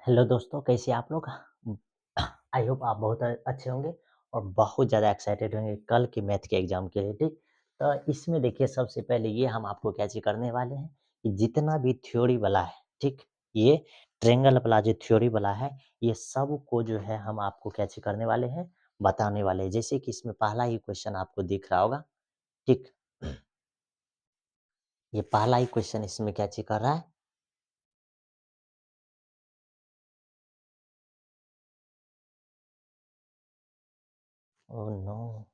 Hello दोस्तों, कैसे आप लोग? आई होप आप बहुत अच्छे होंगे और बहुत ज़्यादा एक्साइटेड होंगे कल के मैथ के एग्ज़ाम के लिए, ठीक? तो इसमें देखिए सबसे पहले ये हम आपको क्या चीज़ करने वाले हैं कि जितना भी थ्योरी वाला है, ठीक? ये ट्रायंगल वाला जो थ्योरी वाला है, ये सब को जो है हम आपको क्या चीज़ करने वाले हैं, बताने वाले हैं। जैसे कि इसमें पहला ही क्वेश्चन आपको दिख रहा होगा, ठीक? ये पहला ही क्वेश्चन इसमें क्या चीज़ कर रहा है? Oh no!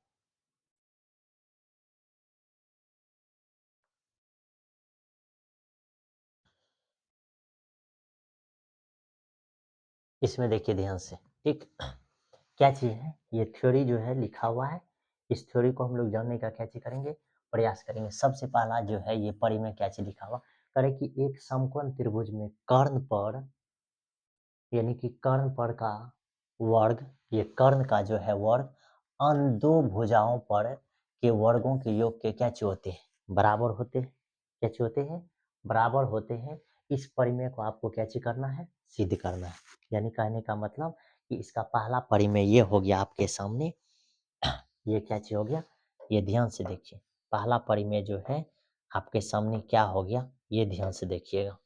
इसमें देखिए ध्यान से, ठीक? क्या चीज़ है? ये थ्योरी जो है लिखा हुआ है। इस थ्योरी को हम लोग जानने का क्या चीज़ करेंगे? प्रयास करेंगे। सबसे पहला जो है ये पढ़ी में क्या चीज़ लिखा हुआ? करें कि एक समकोण त्रिभुज में कर्ण पर यानी कि कर्ण पर का वर्ग, ये कर्ण का जो है वर्ग अन दो भुजाओं पर के वर्गों के योग के क्या चीज़ होते हैं? बराबर होते हैं। क्या चीज़ होते हैं? बराबर होते हैं। इस परिमेय को आपको क्या चीज़ करना है? सिद्ध करना है। यानी कहने का मतलब कि इसका पहला परिमेय ये हो गया आपके सामने। ये क्या चीज़ हो गया? ये ध्यान से देखिए। पहला परिमेय जो है आपके सामने क्या हो गया? ये ध्यान से देखिएगा।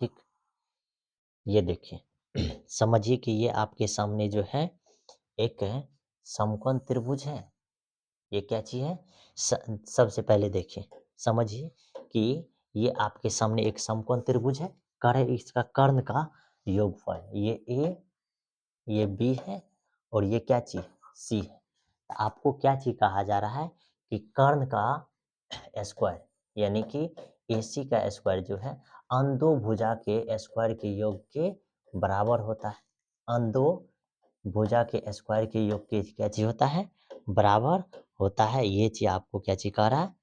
ठीक? ये देखिए। समझिए कि ये आपके सामने जो है एक समकोण त्रिभुज है। ये क्या चीज़ है? सबसे पहले देखिए, समझिए कि ये आपके सामने एक समकोण त्रिभुज है। करे इसका कर्ण का योगफल। ये ए, ये बी है और ये क्या चीज़? सी है। आपको क्या चीज़ कहा जा रहा है कि कर्ण का स्क्वायर यानी कि एसी का स्क्वायर जो है अन दो भुजा के स्क्वायर के योग के बराबर होता है। अन दो भुजा के स्क्वायर के योग के क्या चीज़ होता है? बराबर होता है। ये चीज़ आपको क्या चीज़ कह रहा है?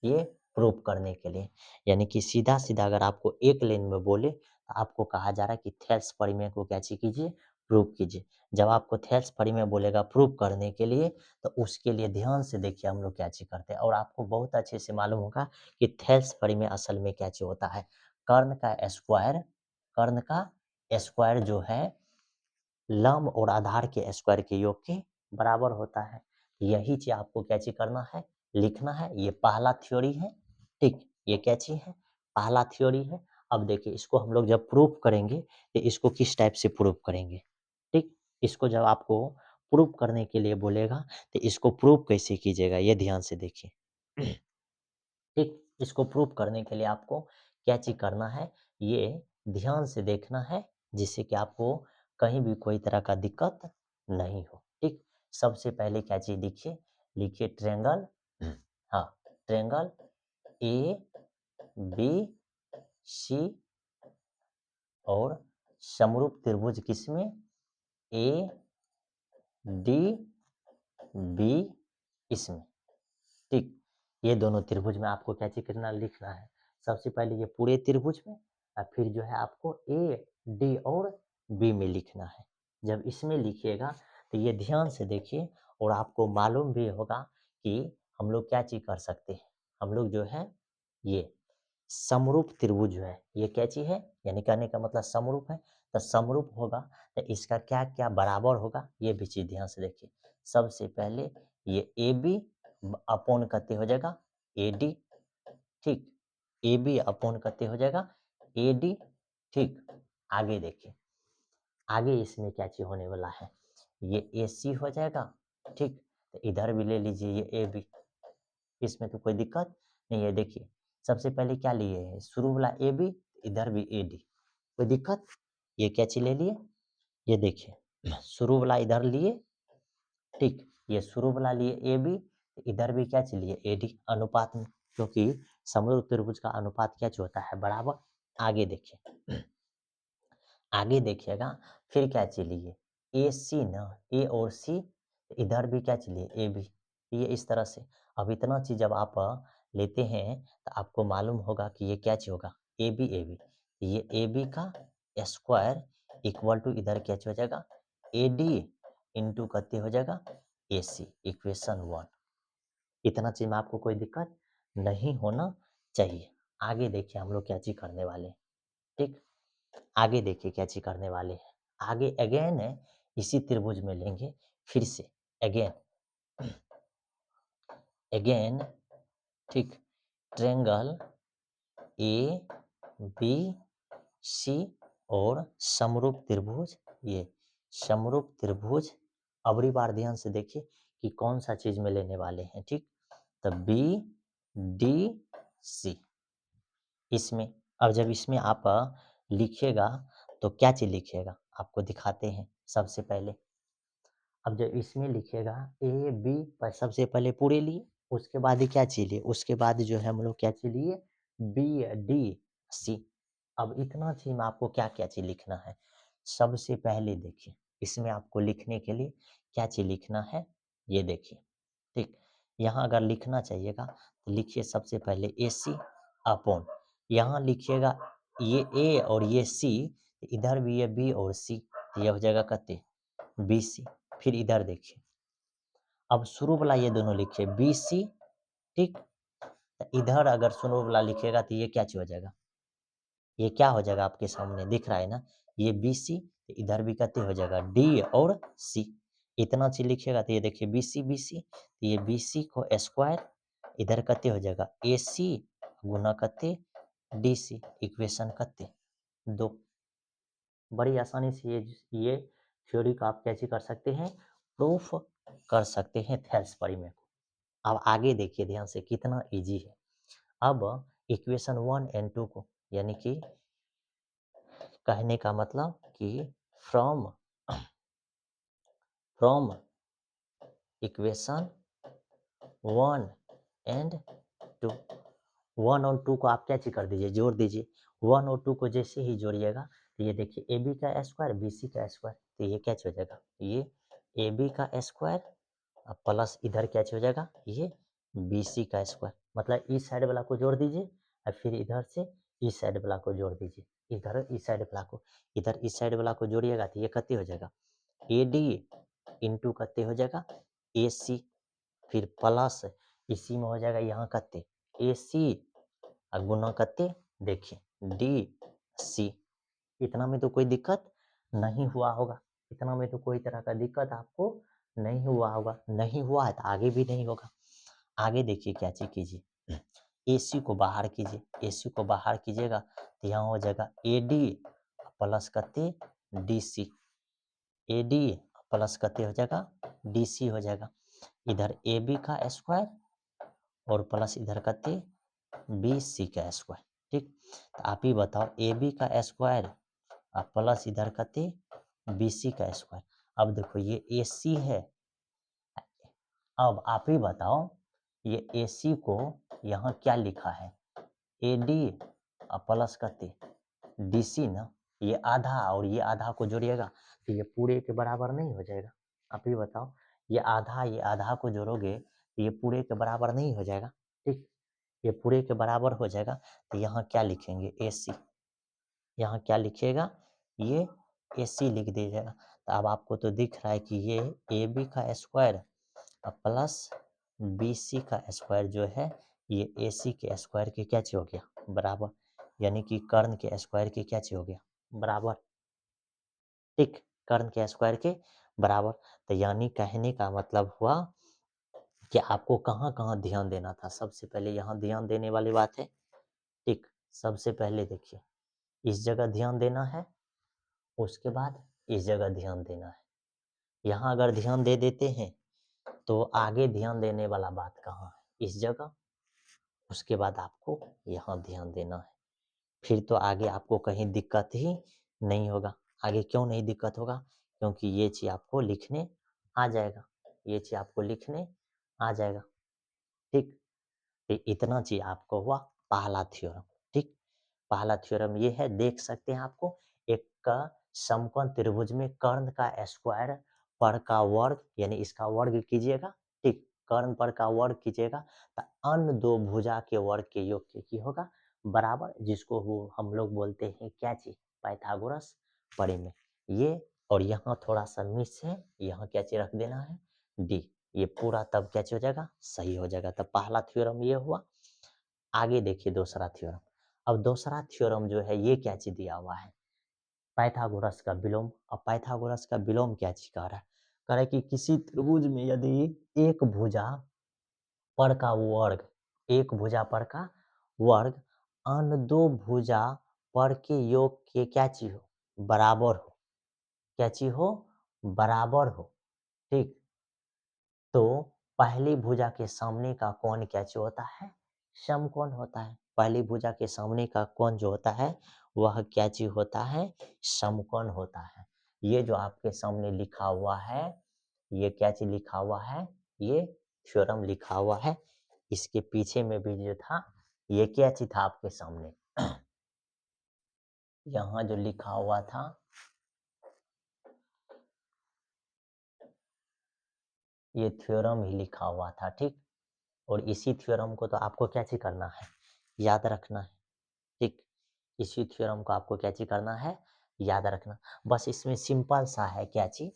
ये प्रूव करने के लिए। यानी कि सीधा-सीधा अगर आपको एक लाइन में बोले, तो आपको कहा जा रहा है कि थेल्स प्रमेय को क्या चीज़ कीजिए? प्रूव कीजिए। जब आपको थेल्स प्रमेय बोलेगा प्रूव करने के लिए, तो उसके लिए ध्यान से देखिए हम लोग क्या चीज़ करते हैं और आपको बहुत अच्छे से मालूम होगा कि थेल्स प्रमेय असल में क्या चीज़ होता है? कर्ण का स्क्वायर जो है लंब और आधार के स्क्वायर के योग के बराबर होता है। यही चीज़ आपको क्या चीज़ करना है? लिखना है। ये पहला थ्योरी है, ठीक? ये क्या चीज़ है? पहला थ्योरी है। अब देखिए इसको हम लोग जब प्रूफ करेंगे, तो इसको किस टाइप से प्रूफ करेंगे, ठीक? इसको जब आपको प्रूफ करने के लिए बोलेगा, तो इसको प्रूफ कैसे कीजिएगा? ये ध्यान से देखिए। ठीक? इसको प्रूफ करने के लिए आपको क्या चीज़ करना है? ये ध्यान से देखना है, जिससे कि आपको कहीं भी कोई तरह का दिक्कत नहीं हो, ठीक? सबसे पहले क्या चीज़ लिखिए? लिखिए ट्रायंगल हाँ, ट्रायंगल एबीसी और समरूप त्रिभुज किसमें? एडीबी इसमें, ठीक? ये दोनों त्रिभुज में आपको क्या चीज़ करना लिखना है? सबसे पहले ये पूरे त्रिभुज में और फिर जो है आपको ए, डी और बी में लिखना है। जब इसमें लिखिएगा तो ये ध्यान से देखिए और आपको मालूम भी होगा कि हम लोग क्या चीज़ कर सकते हैं। हम लोग जो है ये समरूप त्रिभुज जो है, ये क्या चीज़ है? यानी कहने का मतलब समरूप है, तो समरूप होगा तो इसका क्या-क्या बराबर होगा, ये भी चीज़ ध्यान से देखिए। सबसे पहले ये AB अपॉन करते हो जाएगा AD, ठीक? AB अपॉन करते हो जाएगा AD, ठीक? आगे देखिए, आगे इसमें क्या चीज़ होने वाला है? ये AC हो जाएगा, ठीक? तो इधर भी ले लीजिए ये AB, इसमें तो कोई दिक्कत नहीं है। देखिए, सबसे पहले क्या लिए हैं? शुरू वाला AB, इधर भी AD, कोई दिक्कत? ये क्या चीज़ ले लिए? ये देखिए, शुरू वाला इधर लिए, ठीक? ये शुरू वाला लिए AB, इधर भी क्या चीज़ लिए? AD अनुपात में, क्योंकि समरूप त्रिभुज का अनुपात क्या चीज़ होता है? बराबर। आगे देखिए, आगे देखिएगा, फिर क्या चीज़ लिए? AC ना, A और C, इधर भी क्या चीज़ लिए? AB। ये इस तरह से। अब इतना चीज़ जब आप लेते हैं, तो आपको मालूम होगा कि ये क्या चीज़ होगा? AB, AB। ये AB का स्क्वायर इक्वल टू इधर क्या चीज़ हो जाएगा? AD इंटू कितने हो जाएगा? AC, equation 1। इतना चीज़ में आपको कोई दिक्कत नहीं होना चाहिए। आगे देखिए हम लोग क्या चीज़ करने वाले हैं। ठीक। आगे देखिए क्या चीज करने वाले हैं। आगे अगेन है, इसी त्रिभुज में लेंगे फिर से अगेन अगेन, ठीक। ट्रायंगल ए बी सी और समरूप त्रिभुज, ये समरूप त्रिभुज। अबरी बार ध्यान से देखिए कि कौन सा चीज में लेने वाले हैं, ठीक। तो बी डी सी, इसमें अब जब इसमें आप लिखिएगा तो क्या चीज लिखिएगा आपको दिखाते हैं। सबसे पहले अब जब इसमें लिखिएगा ए बी, पर सबसे पहले पूरे लिए, उसके बाद ही क्या चीज लिए, उसके बाद जो है हम लोग क्या चीज लिए, बी डी सी। अब इतना चीज में आपको क्या क्या चीज लिखना है। सबसे पहले देखिए इसमें आपको लिखने के लिए क्या चीज लिखना है, ये देखिए, ठीक। यहाँ अगर लिखना चाहिएगा तो लिखिए सबसे पहले ए सी अपॉन, यहाँ लिखिएगा ये ए और ये सी, इधर भी ये बी और सी, ये हो जाएगा कते बी सी। फिर इधर देखिए, अब शुरू वाला ये दोनों लिखिए बी सी, ठीक। तो इधर अगर शुरू वाला लिखिएगा तो ये क्या चीज हो जाएगा, ये क्या हो जाएगा आपके सामने दिख रहा है ना, ये बी सी, तो इधर भी कहते हो जाएगा डी और सी। इतना चीज लिखिएगा तो ये देखिए बी सी, तो ये बी सी को स्क्वायर, इधर कहते हो जाएगा ए सी गुना कहते डी सी, इक्वेशन कहते दो। बड़ी आसानी से ये थ्योरी को आप कैसे कर सकते हैं, प्रूफ कर सकते हैं थेल्स परिमेय को। अब आगे देखिए ध्यान से कितना इजी है। अब इक्वेशन 1 एंड 2 को, यानी कि कहने का मतलब कि फ्रॉम फ्रॉम इक्वेशन 1 एंड 2, 1 और 2 को आप क्या चीज कर दीजिए, जोड़ दीजिए। 1 और 2 को जैसे ही जोड़िएगा तो ये देखिए ए बी का स्क्वायर बी सी का स्क्वायर, तो ये क्या हो जाएगा, ये ए बी का स्क्वायर प्लस इधर क्या हो जाएगा, ये बी सी का स्क्वायर। मतलब इस साइड वाला को जोड़ दीजिए और फिर इधर से इस साइड वाला को जोड़ दीजिए, इधर इस साइड वाला को, इधर इस साइड वाला को जोड़िएगा तो ये कितने हो जाएगा, ए डी इंटू कितने हो जाएगा ए सी, फिर प्लस इसी में हो जाएगा यहाँ कितने ए सी और गुना कितने, देखिए डी सी। इतना में तो कोई दिक्कत नहीं हुआ होगा, इतना में तो कोई तरह का दिक्कत आपको नहीं हुआ होगा, नहीं हुआ है तो आगे भी नहीं होगा। आगे देखिए क्या चीज कीजिए, एसी को बाहर कीजिए, एसी को बाहर कीजिएगा तो यहाँ हो जाएगा ए डी प्लस कते D C, A D plus कते हो जाएगा डी सी हो जाएगा। इधर ए बी का स्क्वायर और प्लस इधर कते बी सी का स्क्वायर, ठीक। तो आप ही बताओ ए बी का स्क्वायर और प्लस इधर कते बी सी का स्क्वायर। अब देखो ये ए सी है, अब आप ही बताओ ये ए सी को यहाँ क्या लिखा है, ए डी प्लस कते डी सी ना, ये आधा और ये आधा को जोड़िएगा तो ये पूरे के बराबर नहीं हो जाएगा। आप ही बताओ ये आधा को जोड़ोगे तो ये पूरे के बराबर नहीं हो जाएगा, ठीक। ये पूरे के बराबर हो जाएगा तो यहाँ क्या लिखेंगे ए सी, यहाँ क्या लिखिएगा, ये ए सी लिख दीजिएगा। तो अब आपको तो दिख रहा है कि ये ए बी का स्क्वायर प्लस बी सी का स्क्वायर जो है ये ए सी के स्क्वायर के क्या चीज हो गया, बराबर, यानी कि कर्ण के स्क्वायर के क्या चीज हो गया, बराबर, ठीक। कर्ण के स्क्वायर के बराबर। तो यानी कहने का मतलब हुआ कि आपको कहाँ कहाँ ध्यान देना था। सबसे पहले यहाँ ध्यान देने वाली बात है, ठीक। सबसे पहले देखिए इस जगह ध्यान देना है, उसके बाद इस जगह ध्यान देना है। यहाँ अगर ध्यान दे देते हैं तो आगे ध्यान देने वाला बात कहाँ है, इस जगह। उसके बाद आपको यहाँ ध्यान देना है, फिर तो आगे आपको कहीं दिक्कत ही नहीं होगा। आगे क्यों नहीं दिक्कत होगा, क्योंकि ये चीज आपको लिखने आ जाएगा, ये चीज आपको लिखने आ जाएगा, ठीक। तो इतना चीज आपको हुआ पहला थ्योरम, ठीक। पहला थ्योरम ये है, देख सकते हैं आपको एक का समकोण त्रिभुज में कर्ण का स्क्वायर पर का वर्ग, यानी इसका वर्ग कीजिएगा, ठीक। कर्ण पर का वर्ग कीजिएगा तो अन्य दो भुजा के वर्ग के योग के की होगा बराबर, जिसको वो हम लोग बोलते हैं क्या चीज, पाइथागोरस परिमेय। ये और यहाँ थोड़ा सा मिस है, यहाँ क्या चीज रख देना है डी, ये पूरा तब क्या हो जाएगा, सही हो जाएगा। तब पहला थ्योरम ये हुआ। आगे देखिए दूसरा थ्योरम। अब दूसरा थ्योरम जो है ये क्या चीज़ दिया हुआ है? पाइथागोरस का विलोम। अब पाइथागोरस का विलोम क्या चीज़ कह रहा है? कह रहा है कि किसी त्रिभुज में यदि एक भुजा पर का वर्ग, एक भुजा पर का वर्ग अन्य दो भुजा पर के योग के क्या चीज़ हो? बराबर हो। क्या चीज़ हो? बराबर हो। ठीक? तो पहली भुजा के सामने का कोण क्या चीज़ होता है? समकोण होता है। पहली भुजा के सामने का कोण जो होता है, वह क्या चीज़ होता है? समकोण होता है। ये जो आपके सामने लिखा हुआ है, ये क्या चीज़ लिखा हुआ है? ये थ्योरम लिखा हुआ है। इसके पीछे में भी जो था, ये क्या चीज़ था आपके सामने? यहाँ जो लिखा हुआ था, ये थ्योरम ही लिखा हुआ था, ठीक? और इसी थ्योरम को तो आपको क्या चीज़ करना है? याद रखना है। ठीक, इसी थ्योरम को आपको क्या चीज़ करना है? याद रखना। बस इसमें सिंपल सा है क्या चीज़?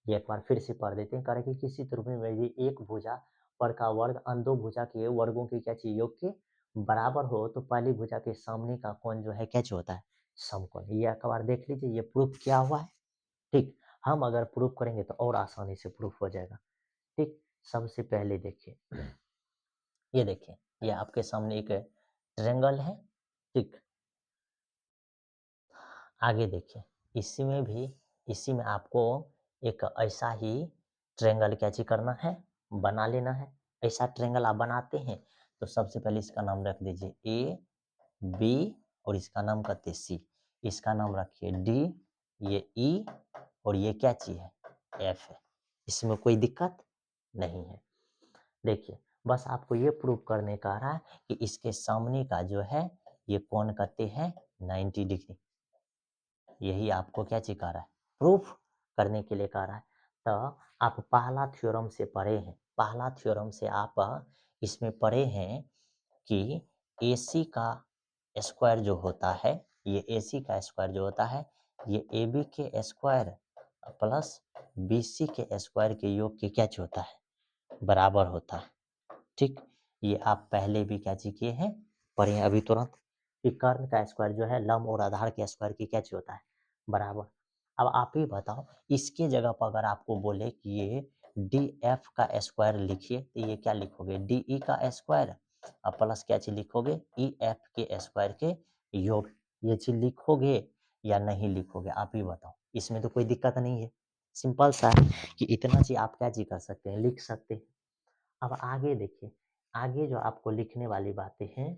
ये एक बार फिर से पढ़ देते हैं। कह रहा है कि किसी त्रिभुज में यदि एक भुजा पर का वर्ग अन्य दो भुजा के वर्गों की क्या चीज़ योग के बराबर हो, तो पहली भुजा के सामने का कोण जो है क्या चीज़ होता है? समकोण। ये एक बार देख लीजिए, ये प्रूफ किया हुआ है। ठीक, हम अगर प्रूफ करेंगे तो और आसानी से प्रूफ हो जाएगा। ठीक, सबसे पहले देखिए, ये देखिए, ये आपके सामने एक ट्रायंगल है। ठीक, आगे देखिए, इसी में आपको एक ऐसा ही ट्रायंगल क्या चीज़ करना है? बना लेना है। ऐसा ट्रायंगल आप बनाते हैं, तो सबसे पहले इसका नाम रख दीजिए ए, बी और इसका नाम करते सी। इसका नाम रखिए डी, ये ई और ये क्या चीज़ है? एफ है। इसमें कोई दिक्कत नहीं है। देखिए, बस आपको ये प्रूव करने का रहा है कि इसके सामने का जो है, ये कोण करते हैं 90 डिग्री। यही आपको क्या चीज़ कह रहा है? प्रूफ करने के लिए कह रहा है। तो आप पहला थ्योरम से पढ़े हैं, पहला थ्योरम से आप इसमें पढ़े हैं कि AC का स्क्वायर जो होता है, ये AC का स्क्वायर जो होता है, ये AB के स्क्वायर प्लस BC के स्क्वायर के योग के क्या चीज़ होता है? बराबर होता है। ठीक? ये आप पहले भी क्या चीज़ किए हैं? पढ़े हैं अभी तुरंत कि कर्ण का स्क्वायर जो है लंब और आधार के स्क्वायर की क्या चीज़ होता है? बराबर। अब आप ही बताओ, इसके जगह पर अगर आपको बोले कि ये DF का स्क्वायर लिखिए, तो ये क्या लिखोगे? DE का स्क्वायर और प्लस क्या चीज़ लिखोगे? EF के स्क्वायर के योग। ये चीज़ लिखोगे या नहीं लिखोगे? आप ही बताओ। इसमें तो कोई दिक्कत नहीं है। सिंपल सा है कि इतना चीज़ आप क्या चीज़ कर सकते हैं? लिख सकते हैं। अब आगे देखिए, आगे जो आपको लिखने वाली बातें हैं,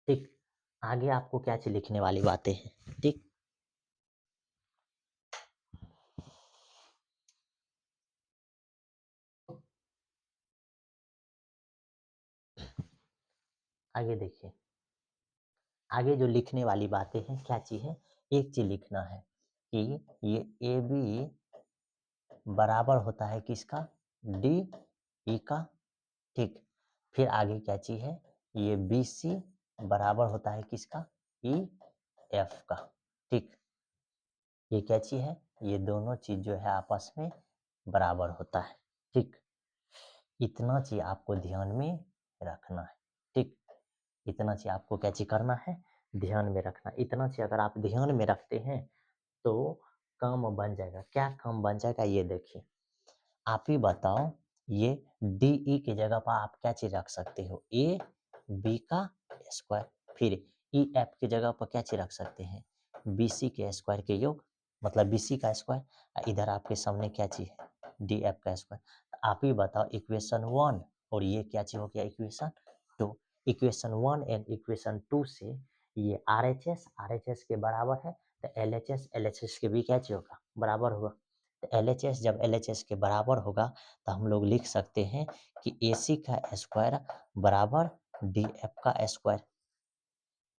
ठीक? आगे आपको क्या चीज़ लिखने वाली बातें हैं, ठीक? आगे देखिए, आगे जो लिखने वाली बातें हैं, क्या चीज़ है? एक चीज़ लिखना है कि ये AB बराबर होता है किसका? DE का, ठीक? फिर आगे क्या चीज़ है? ये BC बराबर होता है किसका? EF का, ठीक? ये क्या चीज़ है? ये दोनों चीज़ जो है आपस में बराबर होता है, ठीक? इतना चीज़ आपको ध्यान में रखना है, ठीक? इतना चीज़ आपको क्या चीज़ करना है? ध्यान में रखना। इतना चीज़ अगर आप ध्यान में रखते हैं, तो काम बन जाएगा। क्या काम बन जाएगा? ये देखिए। आप ही बताओ, ये DE की जगह पर आप क्या चीज़ रख सकते हो? AB का स्क्वायर। फिर EF की जगह पर क्या चीज़ रख सकते हैं? BC के स्क्वायर के योग, मतलब BC का स्क्वायर। इधर आपके सामने क्या चीज़ है? DF का स्क्वायर। आप ही बताओ, इक्वेशन 1 और ये क्या चीज़ हो गया? इक्वेशन 2। इक्वेशन 1 एंड इक्वेशन 2 से ये RHS के बराबर है, तो LHS के भी क्या चीज़ होगा? बराबर होगा। तो LHS जब LHS के बराबर होगा, तो हम लोग लिख सकते हैं कि AC का स्क्वायर बराबर DF का स्क्वायर।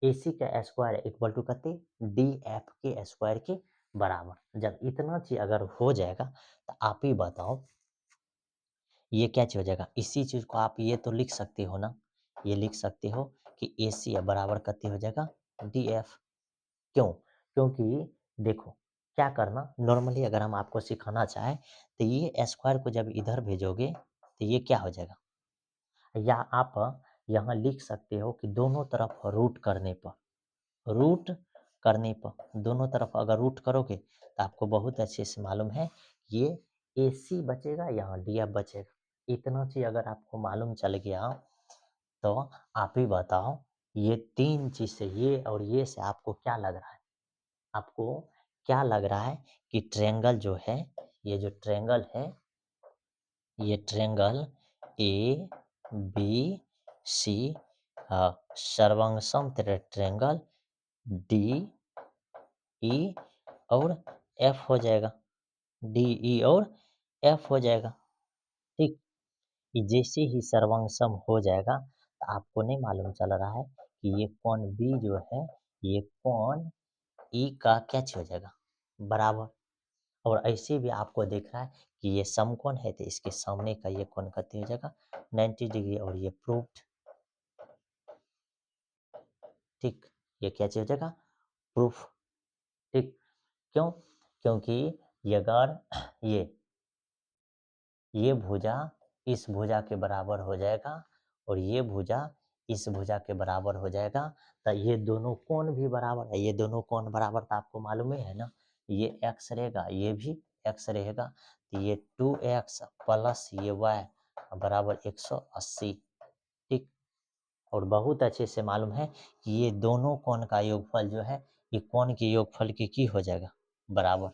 AC का स्क्वायर इक्वल टू कितने? DF के स्क्वायर के बराबर। जब इतना चीज़ अगर हो जाएगा, तो आप ही बताओ, ये क्या चीज़ हो जाएगा? इसी चीज़ को आप ये तो लिख सकते हो ना, ये लिख सकते हो कि AC बराबर कितने हो जाएगा? DF। क्यों? क्योंकि देखो, क्या करना, नॉर्मली अगर हम आपको सिखाना चाहें, तो ये स्क्वायर को जब इधर भेजोगे, तो ये क्या हो जाएगा? या आप यहाँ लिख सकते हो कि दोनों तरफ रूट करने पर दोनों तरफ अगर रूट करोगे तो आपको बहुत अच्छे से मालूम है ये AC बचेगा, यहाँ DF बचेगा। इतना चीज़ अगर आपको मालूम चल गया तो आप ही बताओ ये 3 चीज़ से ये और ये से आपको क्या लग रहा है? आपको क्या लग रहा है कि ट्रायंगल जो है, ये जो ट्रायंगल है, ये ट्रायंगल ABC सर्वंगसम ट्रायंगल DE और F हो जाएगा, DE और F हो जाएगा, ठीक? कि जैसे ही सर्वंगसम हो जाएगा तो आपको नहीं मालूम चल रहा है कि ये कोण B जो है, ये कोण E का क्या हो जाएगा? बराबर। और ऐसे भी आपको दिख रहा है कि ये समकोण है तो इसके सामने का ये कोण कितने हो जाएगा? 90 डिग्री और ये प्रूव्ड, ठीक? ये क्या चीज़ हो जाएगा? प्रूफ, ठीक? क्यों? क्योंकि ये अगर ये ये भुजा इस भुजा के बराबर हो जाएगा और ये भुजा इस भुजा के बराबर हो जाएगा, तो ये दोनों कोण भी बराबर है। ये दोनों कोण बराबर तो आपको मालूम ही है ना, ये x रहेगा, ये भी x रहेगा, तो ये 2x प्लस ये y बराबर 180, ठीक? और बहुत अच्छे से मालूम है कि ये दोनों कोण का योगफल जो है, ये कोण के योगफल की हो जाएगा बराबर,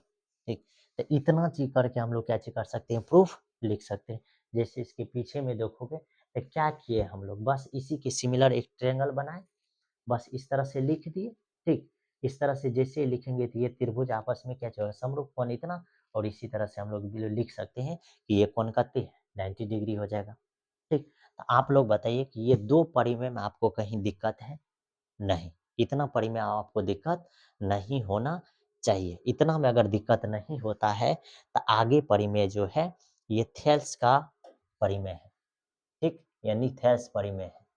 ठीक? तो इतना चीज करके हम लोग क्या चीज कर सकते हैं? प्रूफ लिख सकते हैं। जैसे इसके पीछे में देखोगे तो क्या किए हम लोग, बस इसी के सिमिलर एक ट्रायंगल बनाए, बस इस तरह से लिख दिए, ठीक? इस तरह से जैसे लिखेंगे तो ये त्रिभुज आपस में क्या होगा? समरूप कोण इतना, और इसी तरह से हम लोग भी लिख सकते हैं कि ये कोण कितने है? 90 डिग्री हो जाएगा, ठीक? तो आप लोग बताइए कि ये 2 परिमेय में आपको कहीं दिक्कत है? नहीं। इतना परिमेय आपको दिक्कत नहीं होना चाहिए। इतना में अगर दिक्कत नहीं होता है, तो आगे परिमेय जो है, ये थेल्स का परिमेय है, ठीक? यानी थेल्स परिमेय है।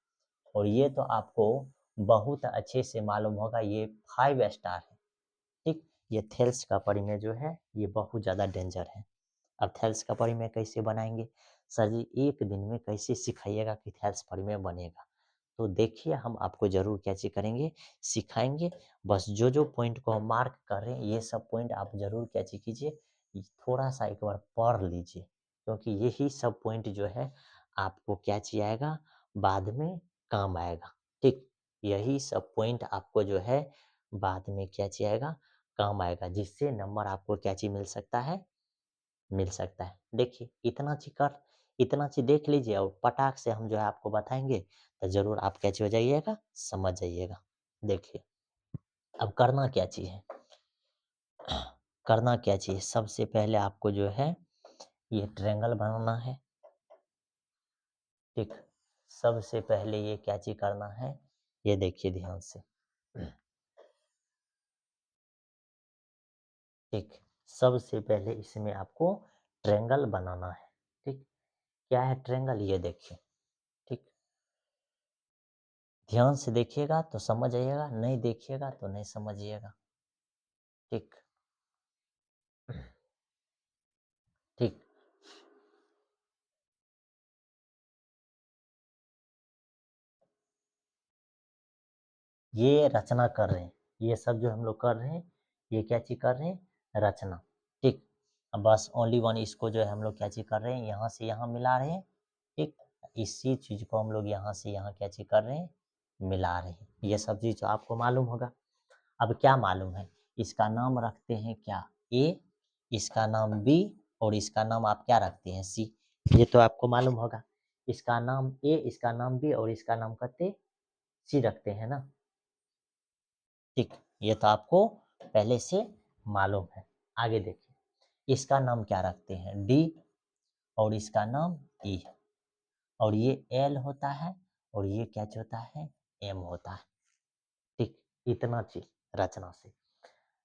और ये तो आपको बहुत अच्छे से मालूम होगा, ये 5 स्टार है, ठीक? ये थेल्स का परिमेय जो है, ये बहुत ज़्यादा डेंजर है। अब थेल्स का परिमेय कैसे बनाएँगे? सर जी, एक दिन में कैसे सिखाइएगा कि थेल्स परिमेय बनेगा? तो देखिए, हम आपको ज़रूर क्या चीज़ करेंगे, सिखाएँगे। बस जो पॉइंट को हम मार्क कर रहे हैं, ये सब पॉइंट आप ज़रूर क्या चीज़ कीजिए, थोड़ा-सा एक बार पढ़ लीजिए, क्योंकि यही सब पॉइंट जो है, आपको क्या चीज़ आएगा, बाद में काम आएगा, ठीक? यही सब पॉइंट आपको जो है, बाद में क्या चीज़ आएगा, काम आएगा, जिससे नंबर आपको क्या चीज़ मिल सकता है, मिल सकता है। देखिए, इतना चीज़ देख लीजिए और पटाक से हम जो है आपको बताएँगे, तो ज़रूर आप कैसे हो जाइएगा, समझ जाइएगा। देखिए, अब करना क्या चाहिए? करना क्या चाहिए? सबसे पहले आपको जो है, ये ट्रायंगल बनाना है, ठीक? सबसे पहले ये क्या चीज़ करना है, ये देखिए ध्यान से, ठीक? सबसे पहले इसमें आपको ट्रायंगल बनाना है, ठीक? क्या है ट्रायंगल? ये देखिए, ठीक? ध्यान से देखिएगा तो समझ आइएगा, नहीं देखिएगा तो नहीं समझिएगा, ठीक? ठीक, ये रचना कर रहे हैं, ये सब जो हम लोग कर रहे हैं, ये क्या चीज़ कर रहे हैं? रचना, ठीक? अब बस ओनली वन इसको जो है हम लोग क्या चीज़ कर रहे हैं? यहाँ से यहाँ मिला रहे हैं, ठीक? इसी चीज़ को हम लोग यहाँ से यहाँ क्या चीज़ कर रहे हैं? मिला रहे हैं। ये सब चीज़ तो आपको मालूम होगा। अब क्या मालूम है? इसका नाम रखते हैं क्या? ए, इसका नाम बी और इसका नाम आप क्या रखते हैं? सी। ये तो आपको मालूम होगा। इसका नाम ए, इसका नाम बी और इसका नाम कहते सी रखते हैं ना? ठीक, ये तो आपको पहले से मालूम है। आगे देखिए, इसका नाम क्या रखते हैं? डी और इसका नाम ई, और ये एल होता है और ये क्या होता है? एम होता है। ठीक, इतना चीज रचना से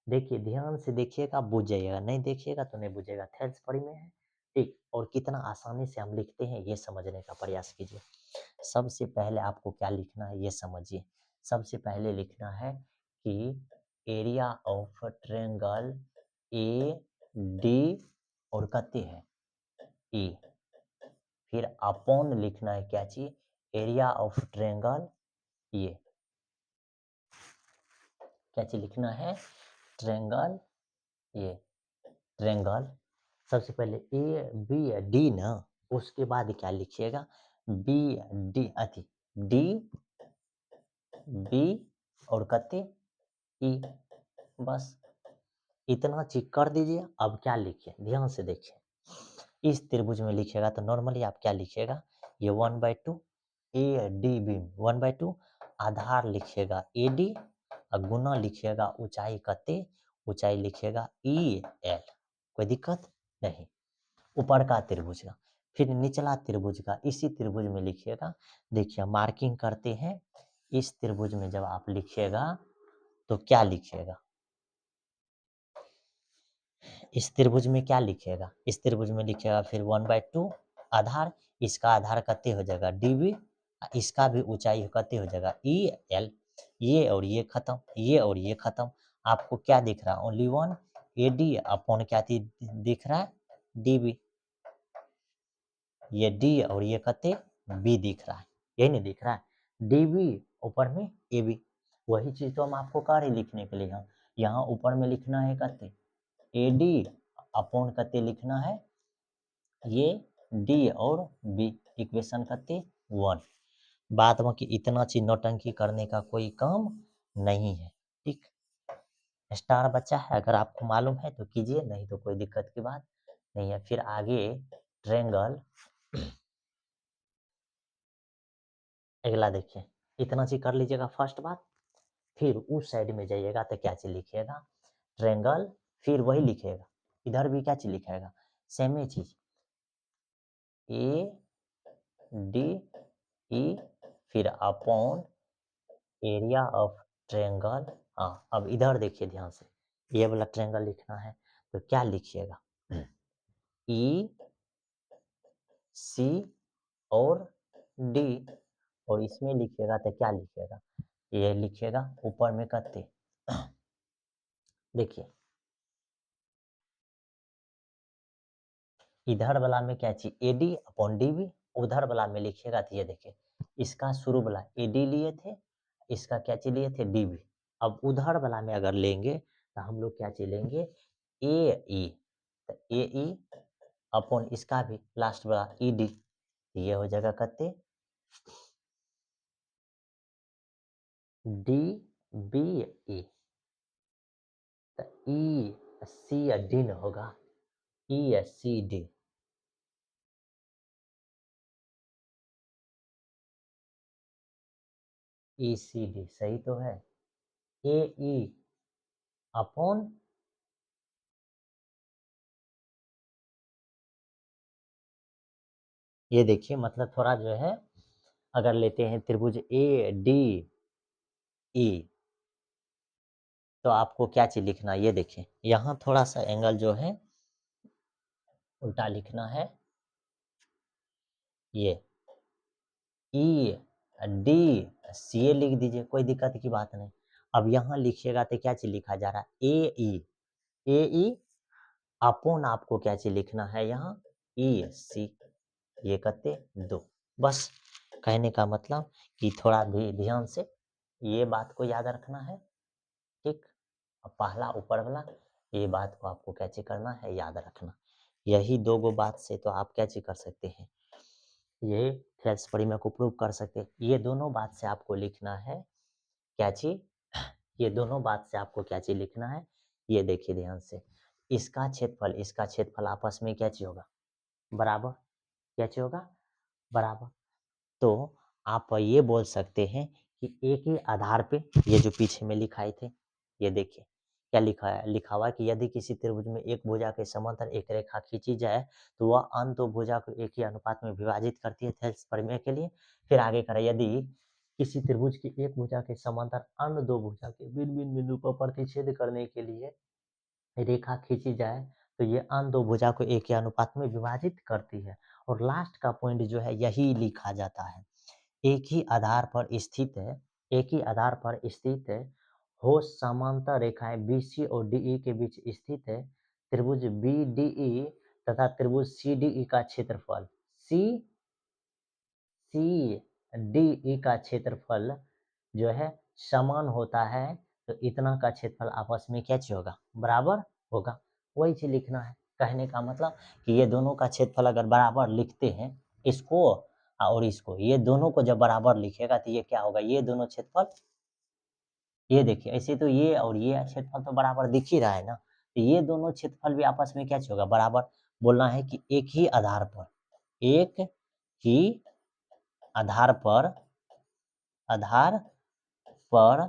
देखिए, ध्यान से देखिएगा, बुझ जाइएगा, नहीं देखिएगा तो नहीं बुझेगा। थेल्स पड़ी में है, ठीक? और कितना आसानी से हम लिखते हैं, ये समझने का प्रयास कीजिए। सबसे पहले आपको क्या लिखना है, ये समझिए। सबसे पहले लिखना है कि area of triangle A D और कते है ई, फिर अपॉन लिखना है क्या चीज? एरिया ऑफ ट्रायंगल ये क्या चीज लिखना है ट्रायंगल ये ट्रायंगल सबसे पहले ए बी डी ना उसके बाद क्या लिखिएगा बी डी अथी डी बी और कते ई बस इतना चीज कर दीजिए अब क्या लिखिए ध्यान से देखिए इस त्रिभुज में लिखिएगा तो नॉर्मली आप क्या लिखिएगा ये 1/2 ए डी बी 1/2 आधार लिखिएगा ए डी और गुना लिखिएगा ऊंचाई कते ऊंचाई लिखिएगा ई एल कोई दिक्कत नहीं ऊपर का त्रिभुज का फिर निचला त्रिभुज का इसी त्रिभुज में लिखिएगा देखिए मार्किंग करते हैं इस त्रिभुज में जब आप लिखिएगा तो क्या लिखिएगा इस त्रिभुज में क्या लिखिएगा इस त्रिभुज में लिखिएगा फिर 1/2 आधार इसका आधार कते हो जाएगा डीबी इसका भी ऊंचाई कते हो जाएगा ई एल ये और ये खत्म ये और ये खत्म आपको क्या दिख रहा है only one A D upon क्या दिख रहा है डीबी ये डी और ये कते बी दिख रहा है यही नहीं दिख रहा है डीबी ऊपर में ए बी वही चीज तो हम आपको कह रहे लिखने के लिए हम यहाँ ऊपर में लिखना है कते ए डी अपॉन कते लिखना है ये डी और बी इक्वेशन कते 1 बाद में कि इतना चीज नौटंकी करने का कोई काम नहीं है ठीक स्टार बच्चा है अगर आपको मालूम है तो कीजिए नहीं तो कोई दिक्कत की बात नहीं है फिर आगे ट्रायंगल अगला देखिए इतना चीज कर लीजिएगा फर्स्ट बात फिर उस साइड में जाइएगा तो क्या चीज लिखिएगा ट्रायंगल फिर वही लिखिएगा इधर भी क्या चीज लिखेगा सेम ही चीज ए डी ई फिर अपॉन एरिया ऑफ ट्रायंगल हाँ अब इधर देखिए ध्यान से ये वाला ट्रायंगल लिखना है तो क्या लिखिएगा ई सी और डी और इसमें लिखिएगा तो क्या लिखिएगा ये लिखिएगा ऊपर में कते देखिए इधर वाला में क्या चाहिए एडी अपॉन डीबी उधर वाला में लिखिएगा तो ये देखिए इसका शुरू वाला एडी लिए थे इसका क्या चीज लिए थे डीबी अब उधर वाला में अगर लेंगे तो हम लोग क्या चीज लेंगे ए ई तो ए ई अपॉन इसका भी लास्ट वाला ई डी ये हो जाएगा कते डी बी ई तो ई सी डी न होगा ई सी डी ई सी डी सही तो है ए ई अपॉन ये देखिए मतलब थोड़ा जो है अगर लेते हैं त्रिभुज ए डी ई तो आपको क्या चीज लिखना है ये देखिए यहाँ थोड़ा सा एंगल जो है उल्टा लिखना है ये ई डी सी ए लिख दीजिए कोई दिक्कत की बात नहीं अब यहाँ लिखिएगा तो क्या चीज लिखा जा रहा है ए ई अपॉन आपको क्या चीज लिखना है यहाँ ई सी ये करते दो बस कहने का मतलब कि थोड़ा भी ध्यान से ये बात को याद रखना है ठीक अब पहला ऊपर वाला ये बात को आपको क्या चीज करना है याद रखना यही दो गो बात से तो आप क्या चीज कर सकते हैं ये थेल्स परिमेय को प्रूव कर सकते हैं ये दोनों बात से आपको लिखना है क्या चीज ये दोनों बात से आपको क्या चीज लिखना है ये देखिए ध्यान से इसका क्षेत्रफल आपस में क्या चीज होगा बराबर क्या चीज होगा बराबर तो आप ये बोल सकते हैं कि एक ही आधार पे ये जो पीछे में लिखाए थे ये देखिए क्या लिखा है लिखा हुआ है कि यदि किसी त्रिभुज में एक भुजा के समांतर एक रेखा खींची जाए तो वह अन्य दो भुजा को एक ही अनुपात में विभाजित करती है थेल्स प्रमेय के लिए फिर आगे करें यदि किसी त्रिभुज की एक भुजा के समांतर अन्य दो भुजा के भिन्न भिन्न बिंदु पर प्रतिच्छेद करने के लिए रेखा खींची जाए तो ये अन्य दो भुजा को एक ही अनुपात में विभाजित करती है और लास्ट का पॉइंट जो है यही लिखा जाता है एक ही आधार पर स्थित है एक ही आधार पर स्थित है हो समांतर रेखाएं बीसी और डीई के बीच स्थित है त्रिभुज बी डी तथा त्रिभुज सी डी का क्षेत्रफल सी सी डी ई का क्षेत्रफल जो है समान होता है, तो इतना का क्षेत्रफल आपस में क्या चीज होगा, बराबर होगा। वही चीज लिखना है। कहने का मतलब कि ये दोनों का क्षेत्रफल अगर बराबर लिखते हैं, इसको और इसको, ये दोनों को जब बराबर लिखेगा तो ये क्या होगा, ये दोनों क्षेत्रफल, ये देखिए ऐसे तो ये और ये क्षेत्रफल तो बराबर दिख ही रहा है ना, तो ये दोनों क्षेत्रफल भी आपस में क्या होगा, बराबर। बोलना है कि एक ही आधार पर, एक ही आधार पर, आधार पर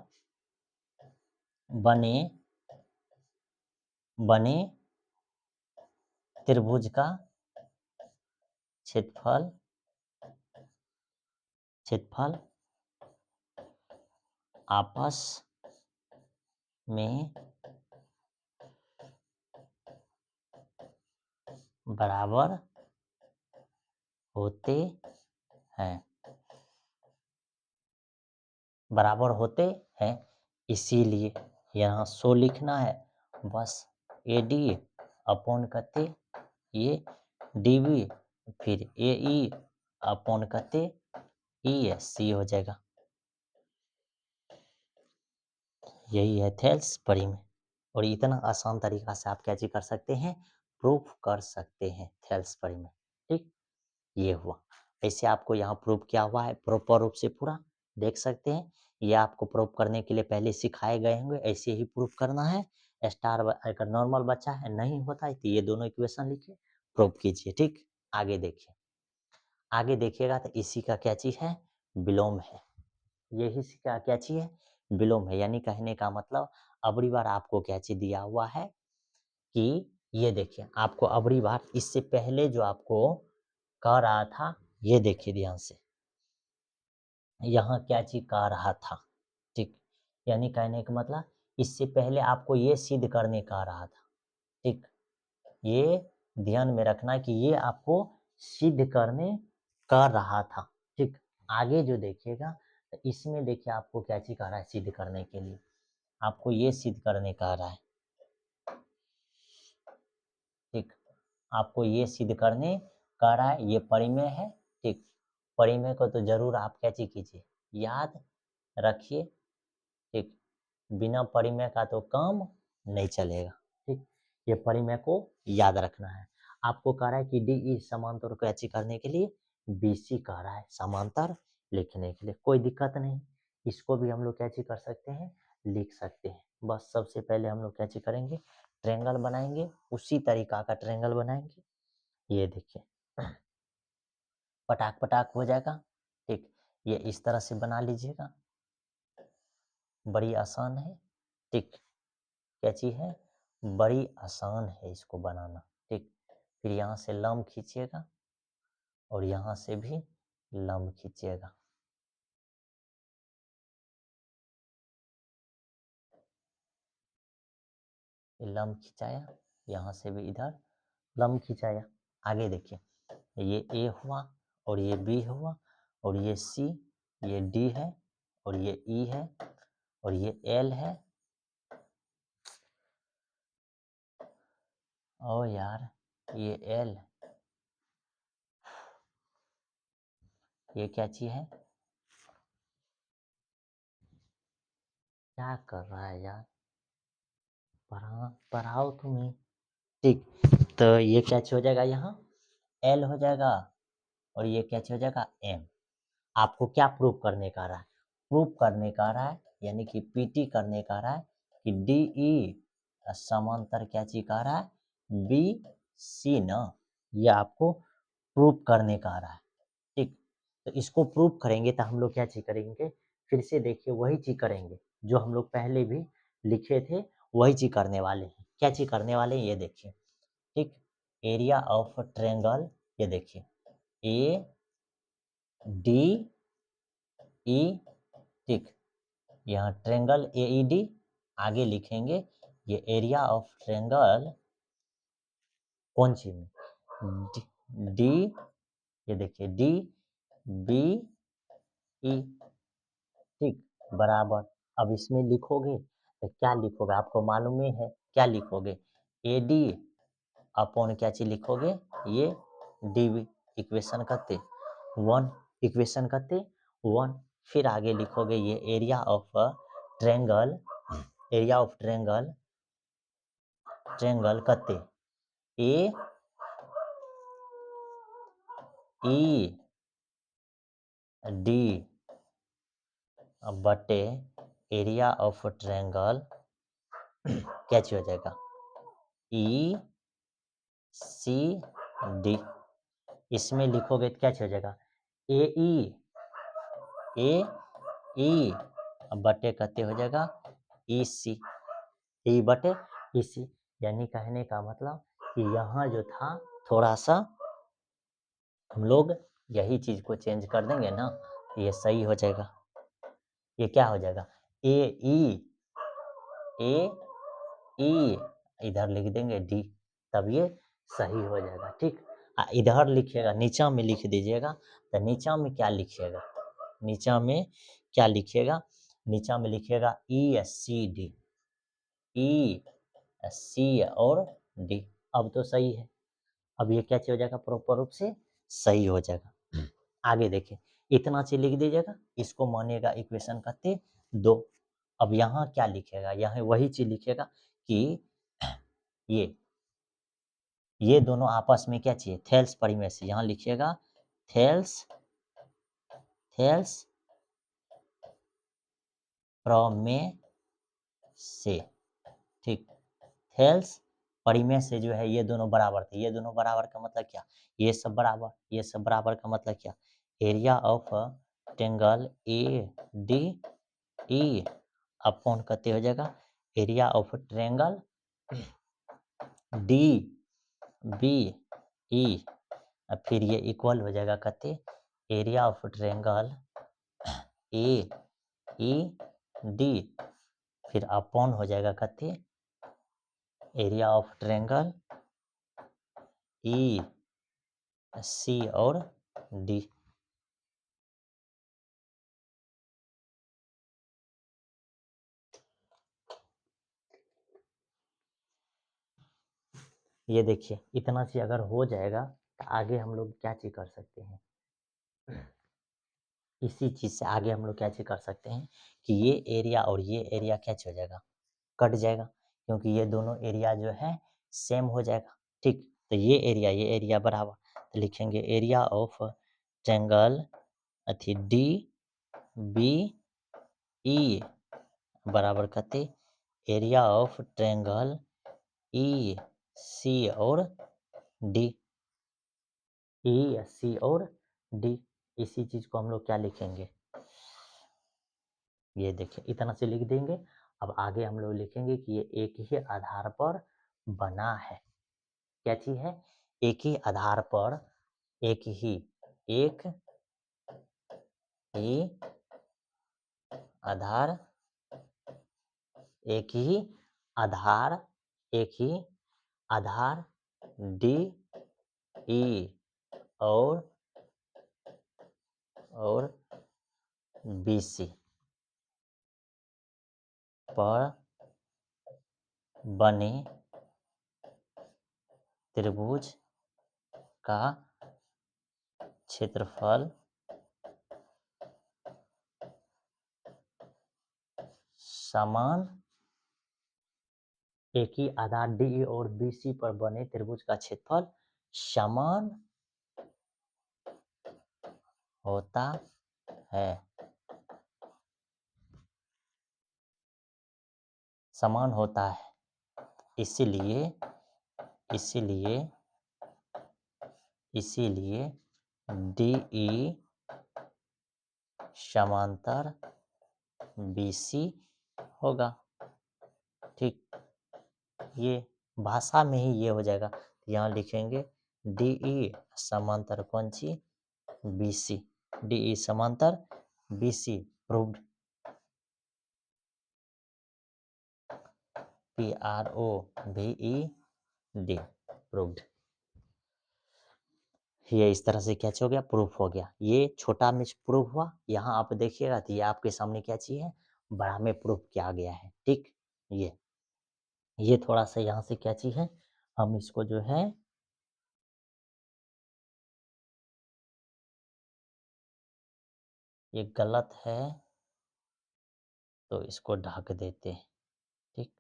बने बने त्रिभुज का क्षेत्रफल क्षेत्रफल आपस में बराबर होते हैं, बराबर होते हैं, इसीलिए यहाँ 100 लिखना है बस। ए डी अपॉन कते ये डी बी, फिर ए ई अपॉन कते ई एस सी हो जाएगा। यही है थेल्स परिमेय, और इतना आसान तरीका से आप क्या चीज कर सकते हैं, प्रूफ कर सकते हैं थेल्स परिमेय। ठीक, ये हुआ। ऐसे आपको यहाँ प्रूफ क्या हुआ है, प्रॉपर रूप से पूरा देख सकते हैं। ये आपको प्रूफ करने के लिए पहले सिखाए गए होंगे, ऐसे ही प्रूफ करना है। स्टार अगर नॉर्मल बच्चा है नहीं होता है तो ये दोनों इक्वेशन लिखिए, प्रूफ कीजिए। ठीक, आगे देखिए, आगे देखिएगा तो इसी का क्या चीज है, विलोम है। यही का क्या चीज है, विलोम है। यानी कहने का मतलब अबरी बार आपको क्या चीज दिया हुआ है कि ये देखिए, आपको अबरी बार इससे पहले जो आपको कह रहा था, ये देखिए ध्यान से, यहाँ क्या चीज कह रहा था। ठीक, यानी कहने का मतलब इससे पहले आपको ये सिद्ध करने का रहा था। ठीक, ये ध्यान में रखना कि ये आपको सिद्ध करने कर रहा था। ठीक, आगे जो देखिएगा तो इसमें देखिए आपको क्या चीज कह रहा है, सिद्ध करने के लिए आपको ये सिद्ध करने का रहा है। ठीक, आपको ये सिद्ध करने का रहा है, ये परिमेय है। ठीक, परिमेय को तो जरूर आप क्या चीज कीजिए, याद रखिए। ठीक, बिना परिमेय का तो काम नहीं चलेगा। ठीक, ये परिमेय को याद रखना है। आपको कह रहा है कि डी ई समांतर को कैची करने के लिए बीसी कह रहा है, समांतर लिखने के लिए कोई दिक्कत नहीं। इसको भी हम लोग कैची कर सकते हैं, लिख सकते हैं। बस सबसे पहले हम लोग कैची करेंगे, ट्रेंगल बनाएंगे, उसी तरीका का ट्रेंगल बनाएंगे। ये देखिए पटाक पटाक हो जाएगा। ठीक, ये इस तरह से बना लीजिएगा, बड़ी आसान है। ठीक, क्या चीज है, बड़ी आसान है इसको बनाना। ठीक, फिर यहाँ से लंब खींचिएगा और यहाँ से भी लंब खींचिएगा। लंब खिंचाया, यहाँ से भी इधर लंब खिंचाया। आगे देखिए, ये ए हुआ और ये बी हुआ और ये सी, ये डी है और ये ई है और ये एल है। ओ यार, ये एल, ये क्या चीज है, क्या कर रहा है यार, पढ़ाओ तुम्हें। ठीक, तो ये क्या हो जाएगा, यहाँ एल हो जाएगा और ये क्या हो जाएगा, एम। आपको क्या प्रूफ करने का रहा है, प्रूफ करने का रहा है, यानी कि पीटी करने का रहा है कि डी ई समांतर क्या चीज का रहा है, बी सी ना, ये आपको प्रूफ करने का रहा है। ठीक, तो इसको प्रूफ करेंगे तो हम लोग क्या चीज करेंगे, फिर से देखिए वही चीज करेंगे जो हम लोग पहले भी लिखे थे, वही चीज करने वाले हैं। क्या चीज करने वाले हैं, ये देखिए। ठीक, एरिया ऑफ ट्रायंगल, ये देखिए ए डी ई। ठीक, यहाँ ट्रायंगल ए ई डी, आगे लिखेंगे ये एरिया ऑफ ट्रायंगल कौन सी में, डी, डी, ये देखिए डी बी ई। ठीक, बराबर। अब इसमें लिखोगे तो क्या लिखोगे, आपको मालूम ही है क्या लिखोगे, ए डी अपॉन क्या चीज लिखोगे, ये डी बी। इक्वेशन करते 1, इक्वेशन करते 1। फिर आगे लिखोगे ये area of triangle, area of triangle, triangle कते ए ई डी बटे एरिया ऑफ ट्रायंगल क्या चीज हो जाएगा ई सी डी। इसमें लिखोगे तो क्या चीज हो जाएगा ए ई बटे कते हो जाएगा ई सी, ई बटे ई सी। यानी कहने का मतलब कि यहाँ जो था थोड़ा सा हम लोग यही चीज को चेंज कर देंगे ना, ये सही हो जाएगा। ये क्या हो जाएगा ए ए ई, इधर लिख देंगे डी, तब ये सही हो जाएगा। ठीक, इधर लिखिएगा, नीचा में लिख दीजिएगा। तो नीचा में क्या लिखिएगा, नीचा में क्या लिखिएगा, नीचा में लिखिएगा ई सी डी, ई सी और डी। अब तो सही है, अब ये क्या हो जाएगा प्रॉपर रूप से सही हो जाएगा। आगे देखिए, इतना चीज लिख दीजिएगा, इसको मानेगा इक्वेशन कहते 2। अब यहाँ क्या लिखेगा, यहाँ वही चीज लिखेगा कि ये दोनों आपस में क्या चाहिए थेल्स परिमेय। यहाँ लिखिएगा थेल्स प्रमेय से। ठीक, थेल्स परिमेय से जो है ये दोनों बराबर थे। ये दोनों बराबर का मतलब क्या, ये सब बराबर, ये सब बराबर का मतलब क्या, area of triangle A D E upon कहते हो जाएगा area of triangle D B E, फिर ये इक्वल हो जाएगा कहते area of triangle A E D, फिर अपॉन हो जाएगा कहते area of triangle E C और डी। ये देखिए, इतना चीज अगर हो जाएगा तो आगे हम लोग क्या चीज कर सकते हैं, इसी चीज से आगे हम लोग क्या चीज कर सकते हैं कि ये एरिया और ये एरिया क्या चीज हो जाएगा कट जाएगा, क्योंकि ये दोनों एरिया जो है सेम हो जाएगा। ठीक, तो ये एरिया बराबर, तो लिखेंगे एरिया ऑफ ट्रायंगल अथी डी बी ई बराबर कहते area of triangle E C और डी, ई सी और डी। इसी चीज को हम लोग क्या लिखेंगे, ये देखिए इतना से लिख देंगे। अब आगे हम लोग लिखेंगे कि ये एक ही आधार पर बना है। क्या चीज है, एक ही आधार पर, एक ही आधार, एक ही आधार, एक ही आधार डी ई और बी सी पर बने त्रिभुज का क्षेत्रफल समान, एक ही आधार डी और बी सी पर बने त्रिभुज का क्षेत्रफल समान होता है, समान होता है। इसीलिए डी ई समांतर बी सी होगा। ठीक, ये भाषा में ही ये हो जाएगा। यहाँ लिखेंगे डी ई समांतर कौन C B C, D E समांतर B C proved, P R O V E D proved. ये इस तरह से क्या हो गया प्रूफ हो गया। ये छोटा में प्रूफ हुआ, यहाँ आप देखिएगा तो ये आपके सामने क्या चीज है बड़ा में प्रूफ किया गया है। ठीक, ये थोड़ा सा यहाँ से क्या चीज है, हम इसको जो है ये गलत है तो इसको ढक देते हैं, ठीक।